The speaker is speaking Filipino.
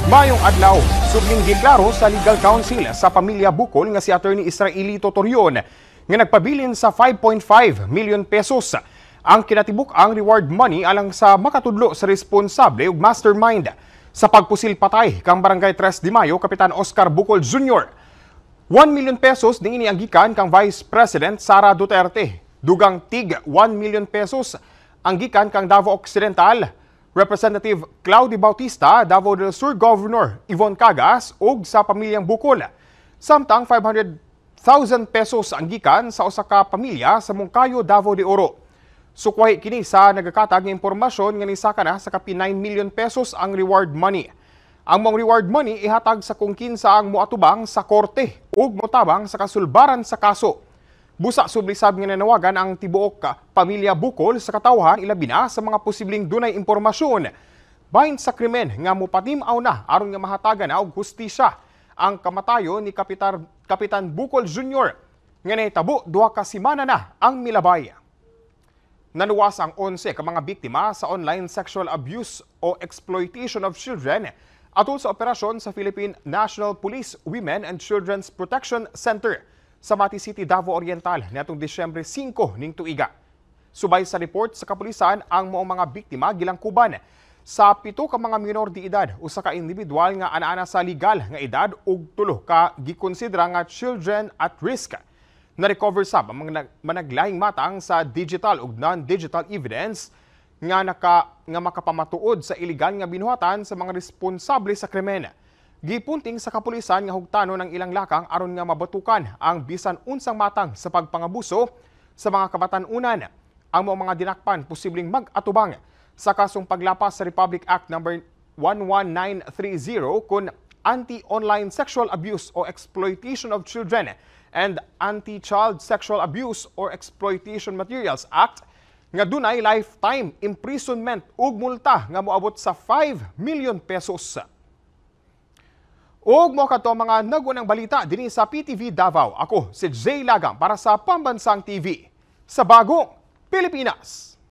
Mayong adlaw, subling giklaro sa Legal Counsel sa pamilya Bukol nga si Attorney Israelito Torion nga nagpabilin sa 5.5 million pesos ang kinatibuk ang reward money alang sa makatudlo sa responsable ug mastermind sa pagpusil patay kang Barangay 3 de Mayo Kapitan Oscar Bukol Jr. 1 million pesos niini ang gikan kang Vice President Sara Duterte. Dugang tig 1 million pesos ang gikan kang Davao Occidental Representative Claudio Bautista, Davao del Sur Governor Yvonne Cagas ug sa pamilyang Bukol. Samtang 500,000 pesos ang gikan sa usa ka pamilya sa Moncayo, Davao de Oro. Sukwahi kini sa nagakatag nga impormasyon nga nisaka na sa kapi 9 million pesos ang reward money. Ang mong reward money ihatag sa kung kinsa ang moatubang sa korte ug motabang sa kasulbaran sa kaso. Busa sublisab nga nanawagan ang tibuok pamilya Bukol sa katawhan ilabi na sa mga posibleng dunay impormasyon bahin sa krimen nga mopatim-aw na aron nga mahatagan na og hustisya ang kamatayon ni Kapitan Bukol Jr. nga nahitabo duha ka semana na ang milabay. Nanuwas ang 11 ka mga biktima sa online sexual abuse o exploitation of children atol sa operasyon sa Philippine National Police Women and Children's Protection Center sa Mati City, Davao Oriental niadtong Disyembre 5 ning tuiga. Subay sa report sa kapulisan, ang mga biktima gilangkuban sa 7 ka mga minor de edad, usa ka individual nga ana-ana sa legal nga edad ug 3 ka gikonsidera nga children at risk. Na-recover sab ang mga managlaing matang sa digital ug non-digital evidence nga makapamatuod sa iligal nga binuhatan sa mga responsable sa krimen. Gipunting sa kapulisan nga hugtanon ng ilang lakang aron nga mabatukan ang bisan unsang matang sa pagpangabuso sa mga kabatan-unan. Ang mga dinakpan posibleng mag-atubang sa kasong paglapas sa Republic Act No. 11930 kun Anti-Online Sexual Abuse o Exploitation of Children and Anti-Child Sexual Abuse or Exploitation Materials Act nga dunay lifetime imprisonment ug multa nga moabot sa 5 million pesos. Og mo kadto mga nagunang balita dinhi sa PTV Davao. Ako si Jay Lagang para sa Pambansang TV sa Bagong Pilipinas.